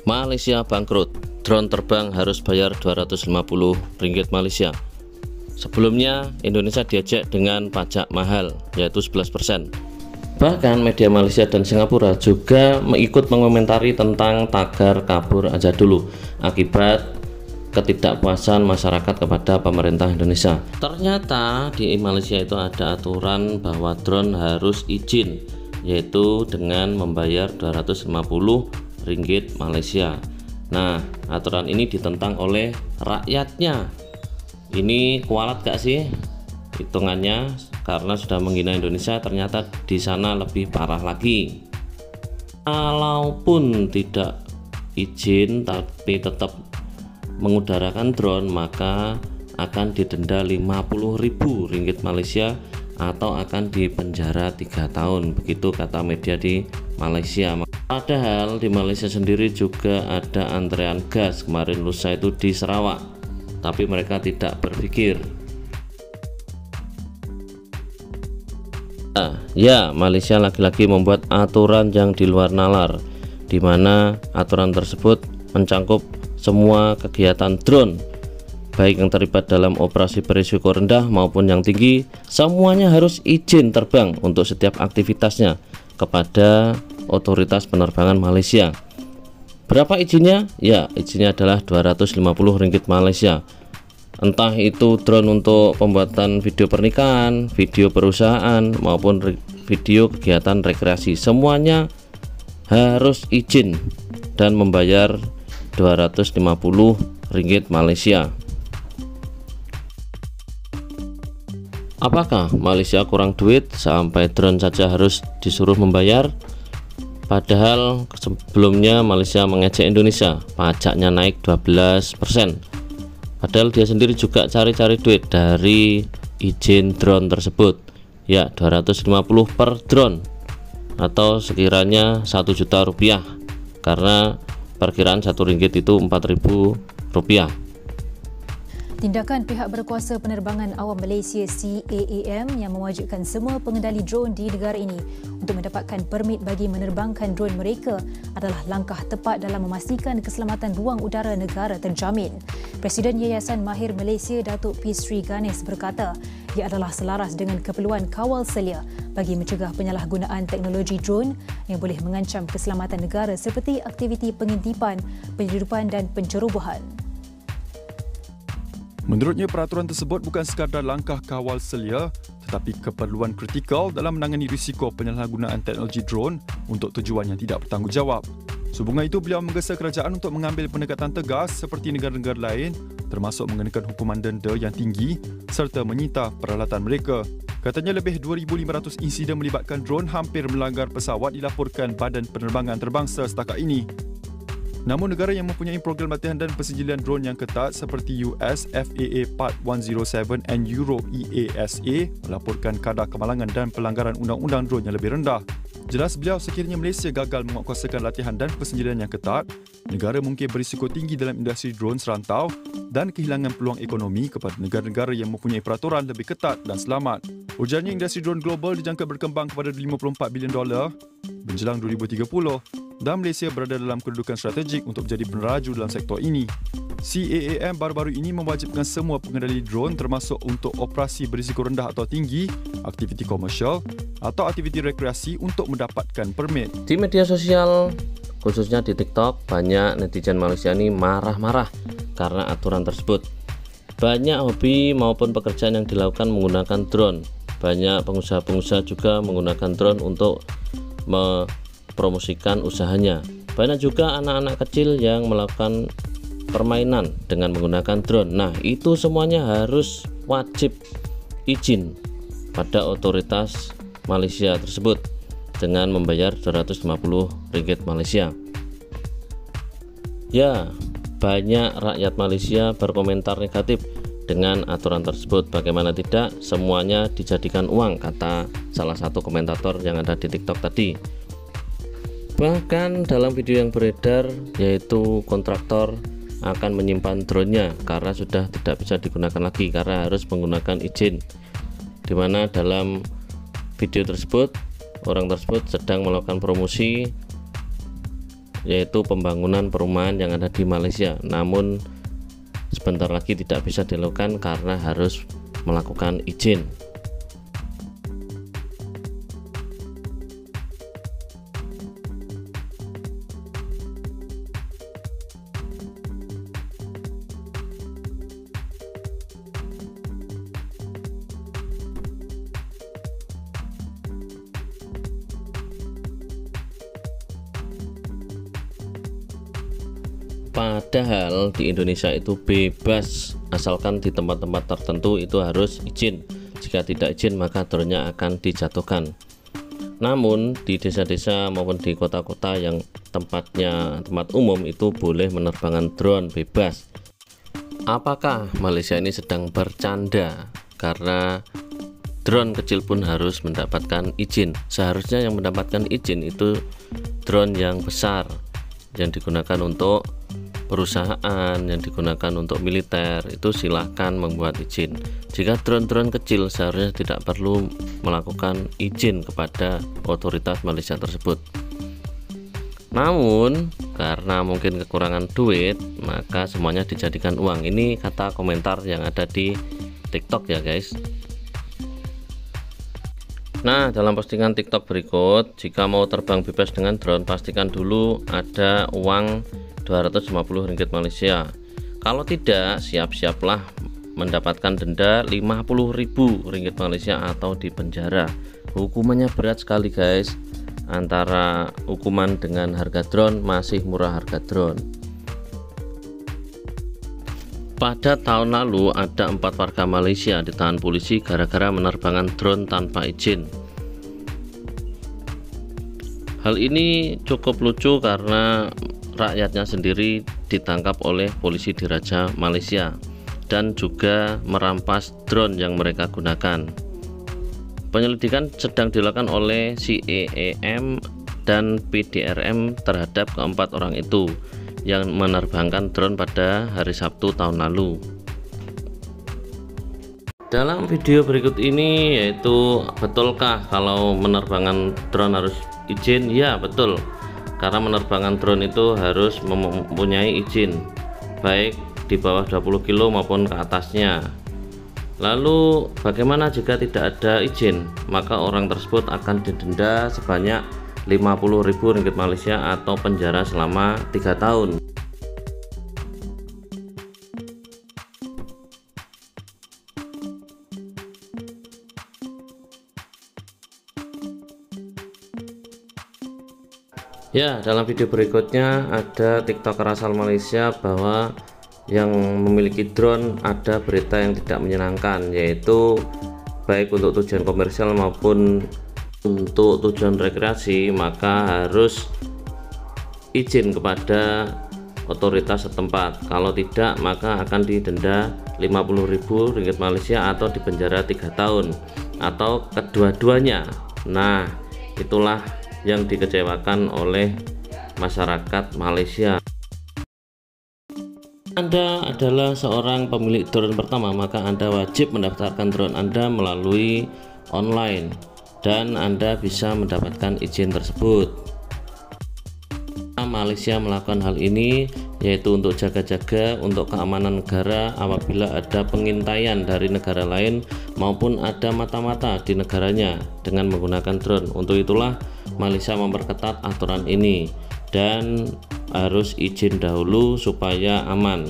Malaysia bangkrut, drone terbang harus bayar Rp250 Malaysia. Sebelumnya Indonesia diajak dengan pajak mahal yaitu 11%. Bahkan media Malaysia dan Singapura juga ikut mengomentari tentang tagar kabur aja dulu akibat ketidakpuasan masyarakat kepada pemerintah Indonesia. Ternyata di Malaysia itu ada aturan bahwa drone harus izin, yaitu dengan membayar Rp250 Malaysia. Nah, aturan ini ditentang oleh rakyatnya. Ini kualat gak sih hitungannya? Karena sudah menghina Indonesia, ternyata di sana lebih parah lagi. Kalaupun tidak izin tapi tetap mengudarakan drone, maka akan didenda Rp50.000 Malaysia atau akan dipenjara 3 tahun. Begitu kata media di Malaysia. Padahal di Malaysia sendiri juga ada antrean gas kemarin lusa itu di Sarawak, tapi mereka tidak berpikir. Ya, Malaysia lagi-lagi membuat aturan yang di luar nalar, di mana aturan tersebut mencangkup semua kegiatan drone, baik yang terlibat dalam operasi berisiko rendah maupun yang tinggi, semuanya harus izin terbang untuk setiap aktivitasnya kepada otoritas penerbangan Malaysia. Berapa izinnya? Ya, izinnya adalah Rp250 Malaysia. Entah itu drone untuk pembuatan video pernikahan, video perusahaan, maupun video kegiatan rekreasi, semuanya harus izin dan membayar Rp250 Malaysia. Apakah Malaysia kurang duit sampai drone saja harus disuruh membayar? Padahal sebelumnya Malaysia mengejek Indonesia, pajaknya naik 12%. Padahal dia sendiri juga cari-cari duit dari izin drone tersebut. Ya, 250 per drone atau sekiranya Rp1 juta, karena perkiraan RM1 itu Rp4.000. Tindakan pihak berkuasa penerbangan awam Malaysia CAAM yang mewajibkan semua pengendali drone di negara ini untuk mendapatkan permit bagi menerbangkan drone mereka adalah langkah tepat dalam memastikan keselamatan ruang udara negara terjamin. Presiden Yayasan Mahir Malaysia Datuk P. Sri Ganesh berkata ia adalah selaras dengan keperluan kawal selia bagi mencegah penyalahgunaan teknologi drone yang boleh mengancam keselamatan negara seperti aktiviti pengintipan, penyeludupan dan pencerobohan. Menurutnya, peraturan tersebut bukan sekadar langkah kawal selia tetapi keperluan kritikal dalam menangani risiko penyalahgunaan teknologi drone untuk tujuan yang tidak bertanggungjawab. Sehubungan itu, beliau menggesa kerajaan untuk mengambil pendekatan tegas seperti negara-negara lain, termasuk mengenakan hukuman denda yang tinggi serta menyita peralatan mereka. Katanya lebih 2,500 insiden melibatkan drone hampir melanggar pesawat dilaporkan Badan Penerbangan Antarabangsa setakat ini. Namun negara yang mempunyai program latihan dan persijilian drone yang ketat seperti US FAA Part 107 and Euro EASA melaporkan kadar kemalangan dan pelanggaran undang-undang drone yang lebih rendah. Jelas beliau, sekiranya Malaysia gagal menguatkuasakan latihan dan persijilian yang ketat, negara mungkin berisiko tinggi dalam industri drone serantau dan kehilangan peluang ekonomi kepada negara-negara yang mempunyai peraturan lebih ketat dan selamat. Ujarnya, industri drone global dijangka berkembang kepada $54 bilion menjelang 2030 dan Malaysia berada dalam kedudukan strategik untuk menjadi peneraju dalam sektor ini. CAAM baru-baru ini mewajibkan semua pengendali drone termasuk untuk operasi berisiko rendah atau tinggi, aktiviti komersial atau aktiviti rekreasi untuk mendapatkan permit. Di media sosial, khususnya di TikTok, banyak netizen Malaysia ini marah-marah karena aturan tersebut. Banyak hobi maupun pekerjaan yang dilakukan menggunakan drone. Banyak pengusaha-pengusaha juga menggunakan drone untuk mempromosikan usahanya. Banyak juga anak-anak kecil yang melakukan permainan dengan menggunakan drone. Nah, itu semuanya harus wajib izin pada otoritas Malaysia tersebut dengan membayar Rp250 Malaysia. Ya, banyak rakyat Malaysia berkomentar negatif dengan aturan tersebut. Bagaimana tidak, semuanya dijadikan uang, kata salah satu komentator yang ada di TikTok tadi. Bahkan dalam video yang beredar, yaitu kontraktor akan menyimpan drone-nya karena sudah tidak bisa digunakan lagi karena harus menggunakan izin, dimana dalam video tersebut orang tersebut sedang melakukan promosi yaitu pembangunan perumahan yang ada di Malaysia. Namun sebentar lagi tidak bisa dilakukan karena harus melakukan izin. Padahal di Indonesia itu bebas, asalkan di tempat-tempat tertentu itu harus izin. Jika tidak izin maka drone-nya akan dijatuhkan. Namun di desa-desa maupun di kota-kota yang tempatnya tempat umum itu boleh menerbangkan drone bebas. Apakah Malaysia ini sedang bercanda? Karena drone kecil pun harus mendapatkan izin. Seharusnya yang mendapatkan izin itu drone yang besar, yang digunakan untuk perusahaan, yang digunakan untuk militer, itu silahkan membuat izin. Jika drone-drone kecil seharusnya tidak perlu melakukan izin kepada otoritas Malaysia tersebut. Namun karena mungkin kekurangan duit, maka semuanya dijadikan uang. Ini kata komentar yang ada di TikTok ya guys. Nah, dalam postingan TikTok berikut, jika mau terbang bebas dengan drone, pastikan dulu ada uang 250 ringgit Malaysia. Kalau tidak, siap-siaplah mendapatkan denda 50.000 ringgit Malaysia atau dipenjara. Hukumannya berat sekali guys. Antara hukuman dengan harga drone, masih murah harga drone. Pada tahun lalu ada 4 warga Malaysia ditahan polisi gara-gara menerbangkan drone tanpa izin. Hal ini cukup lucu karena rakyatnya sendiri ditangkap oleh polisi Diraja Malaysia dan juga merampas drone yang mereka gunakan. Penyelidikan sedang dilakukan oleh CAAM dan PDRM terhadap keempat orang itu yang menerbangkan drone pada hari Sabtu tahun lalu. Dalam video berikut ini yaitu, betulkah kalau menerbangkan drone harus izin? Ya betul, karena menerbangkan drone itu harus mempunyai izin, baik di bawah 20 kilo maupun ke atasnya. Lalu bagaimana jika tidak ada izin? Maka orang tersebut akan didenda sebanyak 50.000 ringgit Malaysia atau penjara selama 3 tahun. Ya, dalam video berikutnya ada TikToker asal Malaysia bahwa yang memiliki drone ada berita yang tidak menyenangkan, yaitu baik untuk tujuan komersial maupun untuk tujuan rekreasi, maka harus izin kepada otoritas setempat. Kalau tidak maka akan didenda 50.000 ringgit Malaysia atau dipenjara 3 tahun atau kedua-duanya. Nah, itulah yang dikecewakan oleh masyarakat Malaysia. Anda adalah seorang pemilik drone pertama, maka Anda wajib mendaftarkan drone Anda melalui online dan Anda bisa mendapatkan izin tersebut. Malaysia melakukan hal ini yaitu untuk jaga-jaga untuk keamanan negara apabila ada pengintaian dari negara lain maupun ada mata-mata di negaranya dengan menggunakan drone. Untuk itulah Malaysia memperketat aturan ini dan harus izin dahulu supaya aman.